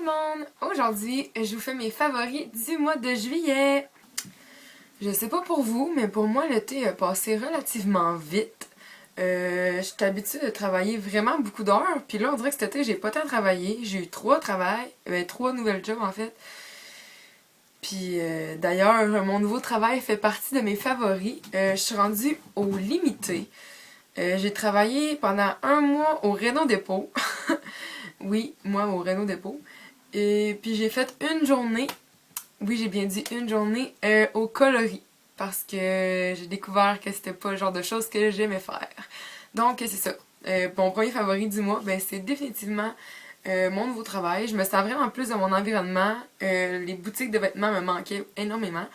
monde! Aujourd'hui, je vous fais mes favoris du mois de juillet. Je sais pas pour vous, mais pour moi, l'été a passé relativement vite. Je suis habituée de travailler vraiment beaucoup d'heures, puis là, on dirait que cet été, j'ai pas tant travaillé. J'ai eu 3 nouvelles jobs en fait. Puis d'ailleurs, mon nouveau travail fait partie de mes favoris. Je suis rendue au limité. J'ai travaillé pendant 1 mois au Renault Dépôt. Oui, moi au Renault Dépôt. Et puis j'ai fait une journée, oui j'ai bien dit une journée, au coloris. Parce que j'ai découvert que c'était pas le genre de choses que j'aimais faire. Donc c'est ça. Mon premier favori du mois, ben, c'est définitivement mon nouveau travail. Je me sens vraiment plus de mon environnement. Les boutiques de vêtements me manquaient énormément.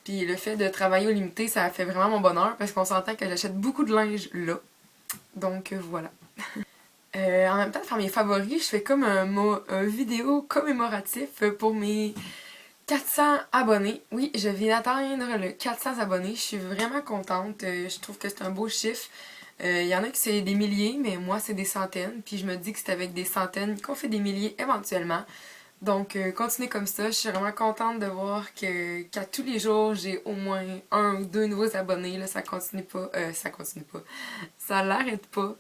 Puis le fait de travailler au limité, ça a fait vraiment mon bonheur parce qu'on s'entend que j'achète beaucoup de linge là. Donc voilà. En même temps de faire mes favoris, je fais comme un vidéo commémoratif pour mes 400 abonnés. Oui, je viens d'atteindre le 400 abonnés. Je suis vraiment contente. Je trouve que c'est un beau chiffre. Il y en a qui c'est des milliers, mais moi c'est des centaines. Puis je me dis que c'est avec des centaines qu'on fait des milliers éventuellement. Donc continuez comme ça. Je suis vraiment contente de voir qu'à tous les jours j'ai au moins 1 ou 2 nouveaux abonnés. Là, ça continue pas. Ça continue pas. Ça l'arrête pas.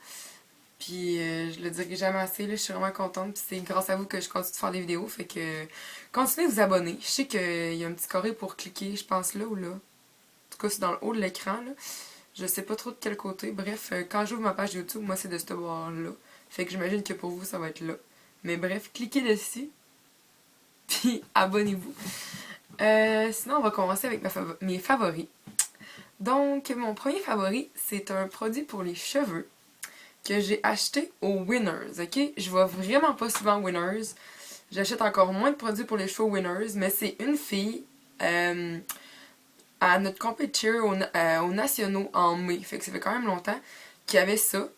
Puis je le dirai jamais assez, là, je suis vraiment contente. Puis c'est grâce à vous que je continue de faire des vidéos. Fait que continuez de vous abonner. Je sais qu'il y a un petit carré pour cliquer, je pense là ou là. En tout cas, c'est dans le haut de l'écran. Là. Je sais pas trop de quel côté. Bref, quand j'ouvre ma page YouTube, moi c'est de ce bord-là. Fait que j'imagine que pour vous, ça va être là. Mais bref, cliquez dessus. Puis abonnez-vous. Sinon, on va commencer avec mes favoris. Donc, mon premier favori, c'est un produit pour les cheveux que j'ai acheté au Winners, ok? Je vais vraiment pas souvent au Winners. J'achète encore moins de produits pour les cheveux au Winners, mais c'est une fille à notre compétition aux nationaux en mai, fait que ça fait quand même longtemps, qui avait ça.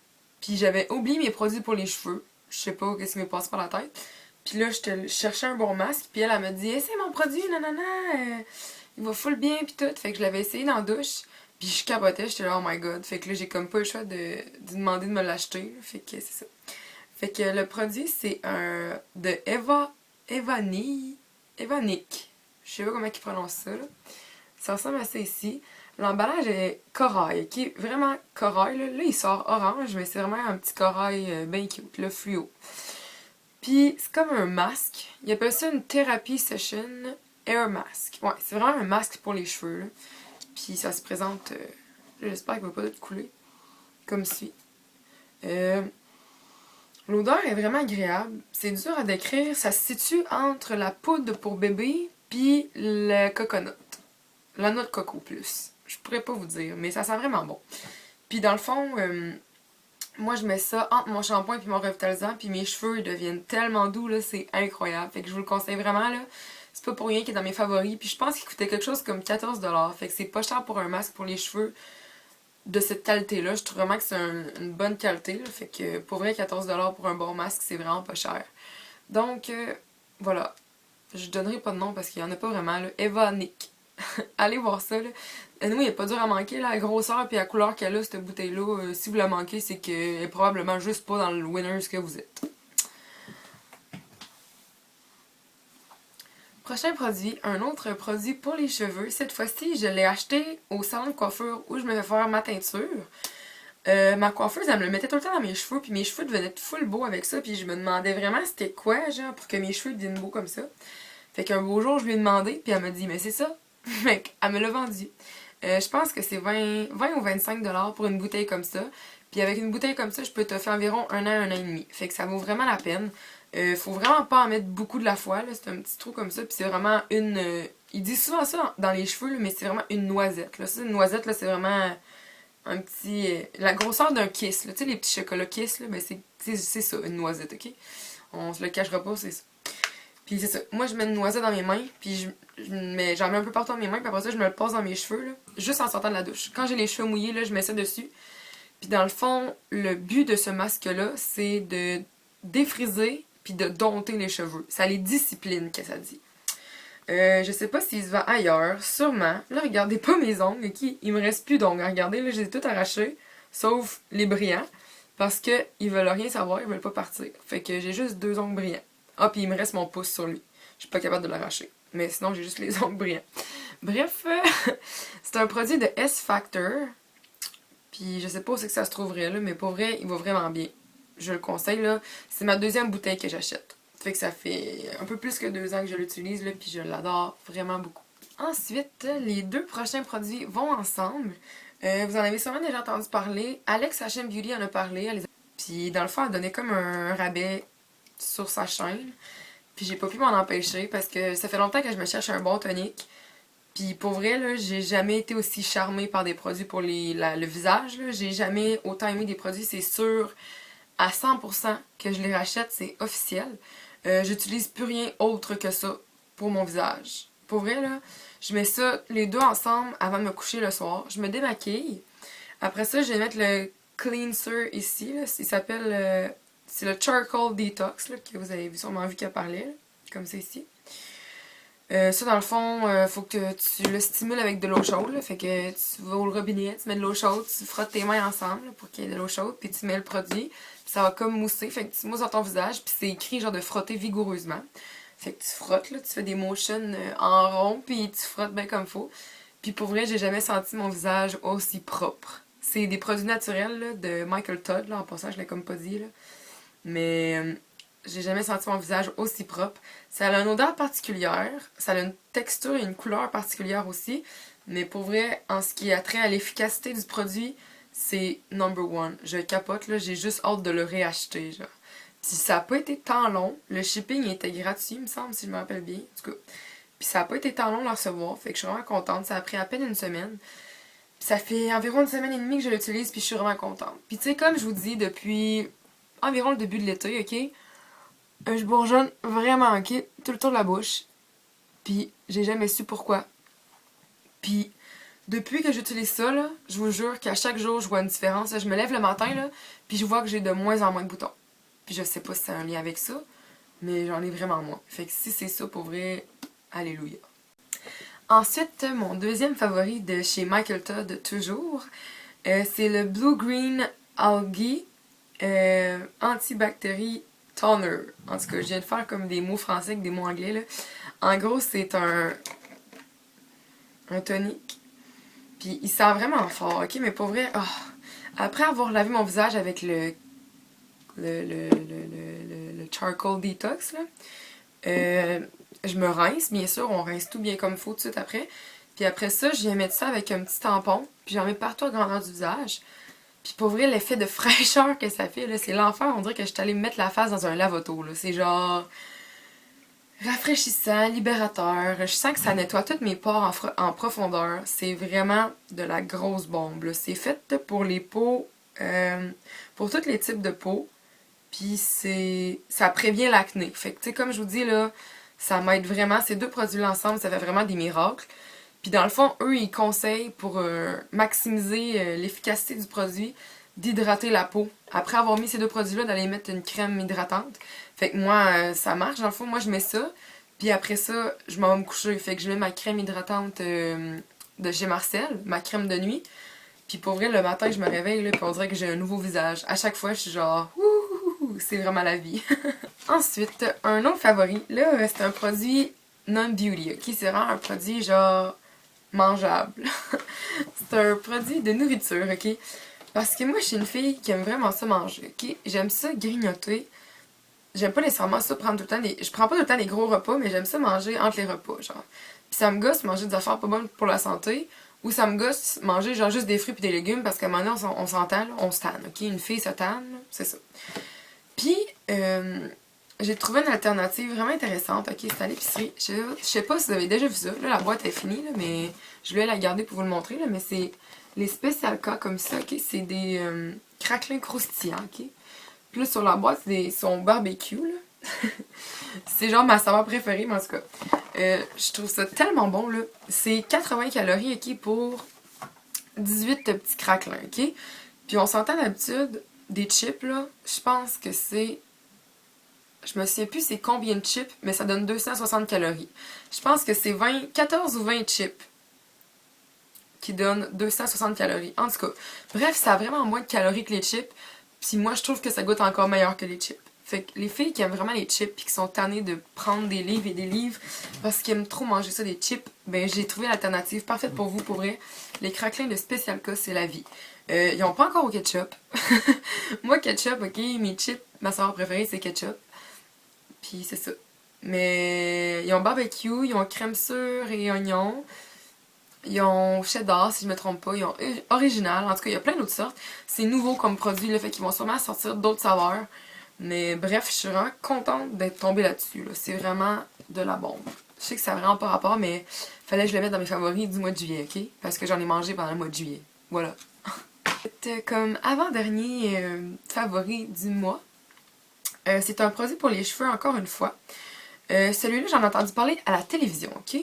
Puis j'avais oublié mes produits pour les cheveux. Je sais pas qu'est-ce qui m'est passé par la tête. Puis là, je cherchais un bon masque, puis elle m'a dit hey, c'est mon produit, nanana, il va full bien, puis tout. Fait que je l'avais essayé dans la douche. Puis je capotais, j'étais là, oh my god. Fait que là, j'ai comme pas eu le choix de demander de me l'acheter. Fait que c'est ça. Fait que le produit, c'est un de Evanic. Je sais pas comment ils prononcent ça, là. Ça ressemble à ça ici. L'emballage est corail, ok? Vraiment corail, là. Là, il sort orange, mais c'est vraiment un petit corail bien cute, le fluo. Puis c'est comme un masque. Ils appellent ça une Therapy Session Air Mask. Ouais, c'est vraiment un masque pour les cheveux, là. Puis ça se présente, j'espère qu'il va pas être coulé, comme suit. L'odeur est vraiment agréable, c'est dur à décrire, ça se situe entre la poudre pour bébé puis le coconut. La noix de coco plus. Je pourrais pas vous dire, mais ça sent vraiment bon. Puis dans le fond, moi je mets ça entre mon shampoing puis mon revitalisant, puis mes cheveux ils deviennent tellement doux, là, c'est incroyable. Fait que je vous le conseille vraiment, là. C'est pas pour rien qu'il est dans mes favoris. Puis je pense qu'il coûtait quelque chose comme 14$. Fait que c'est pas cher pour un masque pour les cheveux de cette qualité-là. Je trouve vraiment que c'est une bonne qualité. Là. Fait que pour vrai, 14$ pour un bon masque, c'est vraiment pas cher. Donc, voilà. Je donnerai pas de nom parce qu'il y en a pas vraiment. Là. Evanic. Allez voir ça. Là. Nous, il est pas dur à manquer. La grosseur et la couleur qu'elle a, cette bouteille-là, si vous la manquez, c'est qu'elle est probablement juste pas dans le Winners que vous êtes. Prochain produit, un autre produit pour les cheveux. Cette fois-ci, je l'ai acheté au salon de coiffure où je me fais faire ma teinture. Ma coiffeuse, elle me le mettait tout le temps dans mes cheveux, puis mes cheveux devenaient full beaux avec ça, puis je me demandais vraiment c'était quoi, genre, pour que mes cheveux deviennent beaux comme ça. Fait qu'un beau jour, je lui ai demandé, puis elle m'a dit, mais c'est ça. Fait qu'elle me l'a vendu. Je pense que c'est 20 ou 25$ pour une bouteille comme ça. Puis avec une bouteille comme ça, je peux te faire environ 1 an et demi. Fait que ça vaut vraiment la peine. Faut vraiment pas en mettre beaucoup de la fois, là. C'est un petit trou comme ça, puis c'est vraiment une... il dit souvent ça dans les cheveux, là, mais c'est vraiment une noisette, là. Ça, une noisette, là, c'est vraiment un petit... la grosseur d'un Kiss, là. Tu sais, les petits chocolats Kiss, là, ben c'est ça, une noisette, ok? On se le cachera pas, c'est ça. Puis c'est ça. Moi, je mets une noisette dans mes mains, puis j'en mets un peu partout dans mes mains, puis après ça, je me le passe dans mes cheveux, là, juste en sortant de la douche. Quand j'ai les cheveux mouillés, là, je mets ça dessus. Puis dans le fond, le but de ce masque-là, c'est de défriser puis de dompter les cheveux. Ça les discipline, que ça dit. Je sais pas s'il se vend ailleurs, sûrement. Là, regardez pas mes ongles, ok? Il me reste plus d'ongles. Regardez, là, j'ai tout arraché, sauf les brillants, parce que ils veulent rien savoir, ils veulent pas partir. Fait que j'ai juste 2 ongles brillants. Ah, puis il me reste mon pouce sur lui. Je suis pas capable de l'arracher. Mais sinon, j'ai juste les ongles brillants. Bref, c'est un produit de S-Factor. Puis je sais pas où c'est que ça se trouverait, là, mais pour vrai, il va vraiment bien. Je le conseille, là. C'est ma deuxième bouteille que j'achète. Fait que ça fait un peu plus que 2 ans que je l'utilise, là, puis je l'adore vraiment beaucoup. Ensuite, les 2 prochains produits vont ensemble. Vous en avez sûrement déjà entendu parler. Alex Fashion Beauty en a parlé. Puis dans le fond, elle donnait comme un rabais sur sa chaîne. Puis j'ai pas pu m'en empêcher parce que ça fait longtemps que je me cherche un bon tonique. Puis pour vrai, là, j'ai jamais été aussi charmée par des produits pour le visage. Là. J'ai jamais autant aimé des produits, c'est sûr à 100% que je les rachète, c'est officiel. J'utilise plus rien autre que ça pour mon visage. Pour vrai, là, je mets ça les 2 ensemble avant de me coucher le soir. Je me démaquille. Après ça, je vais mettre le cleanser ici. Là. Il s'appelle... c'est le Charcoal Detox là, que vous avez sûrement vu qu'elle parlait. Là, comme c'est ici. Ça, dans le fond, faut que tu le stimules avec de l'eau chaude. Là, fait que tu vas au robinet, tu mets de l'eau chaude, tu frottes tes mains ensemble là, pour qu'il y ait de l'eau chaude, puis tu mets le produit, puis ça va comme mousser. Fait que tu mousses dans ton visage, puis c'est écrit genre de frotter vigoureusement. Fait que tu frottes, là, tu fais des motions en rond, puis tu frottes bien comme faut. Puis pour vrai, j'ai jamais senti mon visage aussi propre. C'est des produits naturels là, de Michael Todd, là, en passant, je l'ai comme pas dit. Là. Mais j'ai jamais senti mon visage aussi propre. Ça a une odeur particulière, ça a une texture et une couleur particulière aussi. Mais pour vrai, en ce qui a trait à l'efficacité du produit, c'est number one. Je capote, là, j'ai juste hâte de le réacheter, genre. Puis ça a pas été tant long. Le shipping était gratuit, il me semble, si je me rappelle bien. En tout cas. Puis ça a pas été tant long de le recevoir, fait que je suis vraiment contente. Ça a pris à peine une semaine. Puis ça fait environ 1 semaine et demie que je l'utilise, puis je suis vraiment contente. Puis tu sais, comme je vous dis, depuis environ le début de l'été, ok? Je bourgeonne vraiment, ok? Tout le tour de la bouche. Puis j'ai jamais su pourquoi. Puis depuis que j'utilise ça, là, je vous jure qu'à chaque jour, je vois une différence. Là, je me lève le matin, là, puis je vois que j'ai de moins en moins de boutons. Puis je sais pas si c'est un lien avec ça, mais j'en ai vraiment moins. Fait que si c'est ça, pour vrai, alléluia. Ensuite, mon deuxième favori de chez Michael Todd, toujours, c'est le Blue Green Algae Antibactérie Toner. En tout cas, je viens de faire comme des mots français avec des mots anglais. Là. En gros, c'est un tonique. Puis il sent vraiment fort, ok? Mais pour vrai, oh, après avoir lavé mon visage avec le charcoal detox, là, je me rince, bien sûr, on rince tout bien comme il faut tout de suite après. Puis après ça, je viens mettre ça avec un petit tampon, puis j'en mets partout à grandeur du visage. Puis pour vrai, l'effet de fraîcheur que ça fait, là, c'est l'enfer. On dirait que je suis allée me mettre la face dans un lave-auto. C'est genre rafraîchissant, libérateur. Je sens que ça nettoie toutes mes pores en profondeur. C'est vraiment de la grosse bombe. C'est fait pour les peaux, pour tous les types de peau. Puis ça prévient l'acné. Fait que tu sais, comme je vous dis là, ça m'aide vraiment. Ces 2 produits-là ensemble, ça fait vraiment des miracles. Puis dans le fond, eux, ils conseillent pour maximiser l'efficacité du produit, d'hydrater la peau. Après avoir mis ces 2 produits-là, d'aller mettre une crème hydratante. Fait que moi, ça marche. Dans le fond, moi, je mets ça. Puis après ça, je m'en vais me coucher. Fait que je mets ma crème hydratante de chez Marcel, ma crème de nuit. Puis pour vrai, le matin, je me réveille, là, puis on dirait que j'ai un nouveau visage. À chaque fois, je suis genre, ouh, c'est vraiment la vie. Ensuite, un autre favori, là, c'est un produit non-beauty, ok? C'est vraiment un produit genre mangeable. C'est un produit de nourriture, ok? Parce que moi, je suis une fille qui aime vraiment ça manger, ok? J'aime ça grignoter. J'aime pas nécessairement ça prendre tout le temps des... Je prends pas tout le temps des gros repas, mais j'aime ça manger entre les repas, genre. Pis ça me gosse manger des affaires pas bonnes pour la santé, ou ça me gosse manger genre juste des fruits pis des légumes, parce qu'à un moment donné, on s'entend, on se tanne, ok? Une fille se tanne, c'est ça. Puis, j'ai trouvé une alternative vraiment intéressante, ok? C'est à l'épicerie. Je sais pas si vous avez déjà vu ça, là, la boîte est finie, là, mais je vais la garder pour vous le montrer, là, mais c'est les Special K comme ça, ok? C'est des craquelins croustillants, ok? Puis là, sur la boîte, c'est son barbecue, là. C'est genre ma saveur préférée, mais en tout cas, je trouve ça tellement bon, là. C'est 80 calories, ok, pour 18 petits craquelins, ok? Puis on s'entend d'habitude, des chips, là, je pense que c'est... Je me souviens plus c'est combien de chips, mais ça donne 260 calories. Je pense que c'est 14 ou 20 chips qui donnent 260 calories. En tout cas, bref, ça a vraiment moins de calories que les chips. Puis moi, je trouve que ça goûte encore meilleur que les chips. Fait que les filles qui aiment vraiment les chips puis qui sont tannées de prendre des livres et des livres parce qu'ils aiment trop manger ça, des chips, ben j'ai trouvé l'alternative parfaite pour vous, pour vrai. Les craquelins de Special K, c'est la vie. Ils ont pas encore au ketchup. Moi, ketchup, ok, mes chips, ma saveur préférée, c'est ketchup. Puis c'est ça. Mais ils ont barbecue, ils ont crème sûre et oignon. Ils ont cheddar, si je me trompe pas. Ils ont original. En tout cas, il y a plein d'autres sortes. C'est nouveau comme produit, le fait qu'ils vont sûrement sortir d'autres saveurs. Mais bref, je suis vraiment contente d'être tombée là-dessus. Là. C'est vraiment de la bombe. Je sais que ça n'a vraiment pas rapport, mais fallait que je le mette dans mes favoris du mois de juillet, ok? Parce que j'en ai mangé pendant le mois de juillet. Voilà. Comme avant-dernier favori du mois, c'est un produit pour les cheveux, encore une fois. Celui-là, j'en ai entendu parler à la télévision, ok?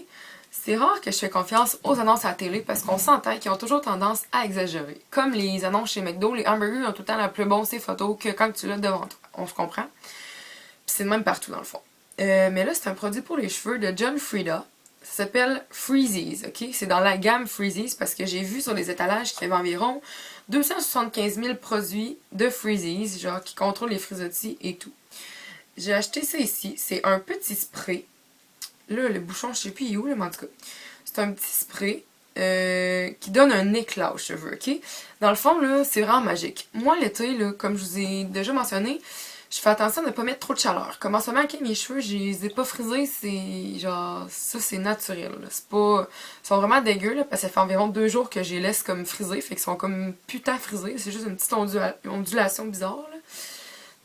C'est rare que je fais confiance aux annonces à la télé parce qu'on s'entend qu'ils ont toujours tendance à exagérer. Comme les annonces chez McDo, les hamburgers ont tout le temps la plus bonne ces photos que quand tu l'as devant toi. On se comprend? Puis c'est le même partout dans le fond. Mais là, c'est un produit pour les cheveux de John Frieda. Ça s'appelle Freezies, ok? C'est dans la gamme Freezies parce que j'ai vu sur les étalages qu'il y avait environ 275 000 produits de Freezies, genre qui contrôlent les frisottis et tout. J'ai acheté ça ici. C'est un petit spray. Là, le bouchon, je sais plus où, là, mais en tout cas. C'est un petit spray qui donne un éclat aux cheveux, ok? Dans le fond, là, c'est vraiment magique. Moi, l'été, là, comme je vous ai déjà mentionné, je fais attention de ne pas mettre trop de chaleur. Comme en ce moment, avec mes cheveux, je les ai pas frisés, c'est genre, ça c'est naturel. C'est pas. Ils sont vraiment dégueux, là, parce que ça fait environ 2 jours que je les laisse comme frisés, fait qu'ils sont comme putain frisés. C'est juste une petite ondulation bizarre, là.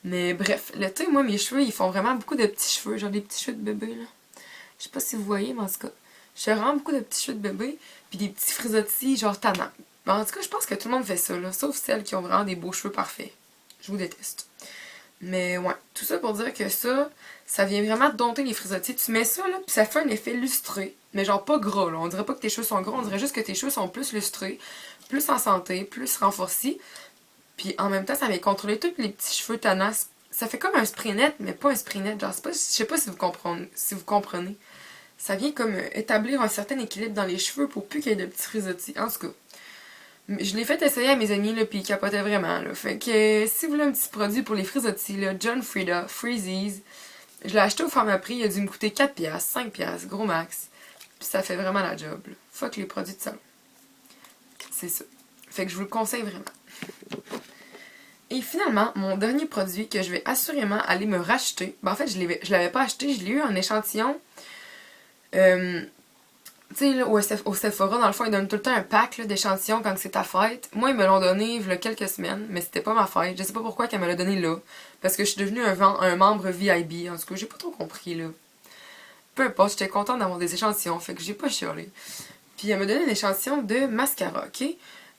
Mais bref, l'été, moi, mes cheveux, ils font vraiment beaucoup de petits cheveux, genre des petits cheveux de bébé, là. Je sais pas si vous voyez, mais en tout cas, je fais vraiment beaucoup de petits cheveux de bébé, puis des petits frisottis, genre tannants. Mais en tout cas, je pense que tout le monde fait ça, là, sauf celles qui ont vraiment des beaux cheveux parfaits. Je vous déteste. Mais ouais, tout ça pour dire que ça vient vraiment dompter les frisottis. Tu mets ça, là, puis ça fait un effet lustré, mais genre pas gras, là. On dirait pas que tes cheveux sont gros, on dirait juste que tes cheveux sont plus lustrés, plus en santé, plus renforcés. Puis en même temps, ça vient contrôler tous les petits cheveux tannants. Ça fait comme un spray net, mais pas un spray net. Genre, je sais pas si vous comprenez. Ça vient comme établir un certain équilibre dans les cheveux pour plus qu'il y ait de petits frisottis. En tout cas, je l'ai fait essayer à mes amis, là, puis ils capotaient vraiment, là. Fait que si vous voulez un petit produit pour les frisottis, là, John Frieda, Freezies, je l'ai acheté au Pharmaprix, il a dû me coûter 4$, 5$, gros max. Puis ça fait vraiment la job, là. Fuck les produits de salon. C'est ça. Fait que je vous le conseille vraiment. Et finalement, mon dernier produit que je vais assurément aller me racheter, ben en fait, je l'avais pas acheté, je l'ai eu en échantillon. Tu sais, là, au Sephora, dans le fond, ils donnent tout le temps un pack d'échantillons quand c'est ta fête. Moi, ils me l'ont donné il y a quelques semaines, mais c'était pas ma fête. Je sais pas pourquoi qu'elle me l'a donné là. Parce que je suis devenue un membre VIB. En tout cas, j'ai pas trop compris, là. Peu importe, j'étais contente d'avoir des échantillons, fait que j'ai pas chialé. Puis elle m'a donné un échantillon de mascara, ok?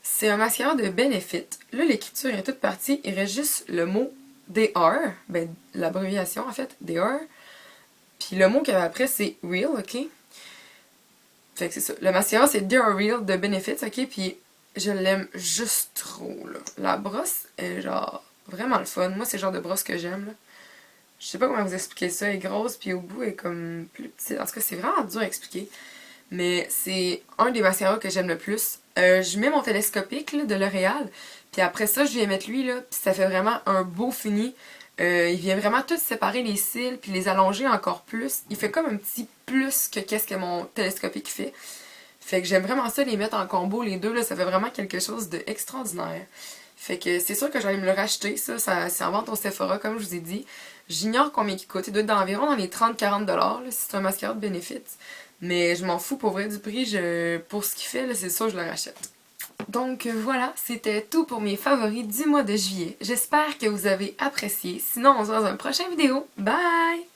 C'est un mascara de Benefit. Là, l'écriture est toute partie. Il reste juste le mot DR. Ben, l'abréviation, en fait. DR. Puis le mot qu'il y avait après, c'est Real, ok? Fait que c'est ça. Le mascara, c'est DR Real de Benefit, ok? Puis je l'aime juste trop, là. La brosse est genre vraiment le fun. Moi, c'est le genre de brosse que j'aime, là. Je sais pas comment vous expliquer ça. Elle est grosse, puis au bout, elle est comme plus petite. En tout cas, c'est vraiment dur à expliquer. Mais c'est un des mascaras que j'aime le plus. Je mets mon télescopique là, de L'Oréal. Puis après ça, je viens mettre lui. Là, puis ça fait vraiment un beau fini. Il vient vraiment tout séparer les cils. Puis les allonger encore plus. Il fait comme un petit plus que qu'est-ce que mon télescopique fait. Fait que j'aime vraiment ça les mettre en combo. Les deux, là, ça fait vraiment quelque chose d'extraordinaire. Fait que c'est sûr que j'allais me le racheter. Ça c'est en vente au Sephora, comme je vous ai dit. J'ignore combien il coûte. Il doit être environ dans les 30-40$ si c'est un mascara de Benefit. Mais je m'en fous pour vrai du prix. Pour ce qu'il fait, là, c'est sûr que je le rachète. Donc voilà, c'était tout pour mes favoris du mois de juillet. J'espère que vous avez apprécié. Sinon, on se voit dans une prochaine vidéo. Bye!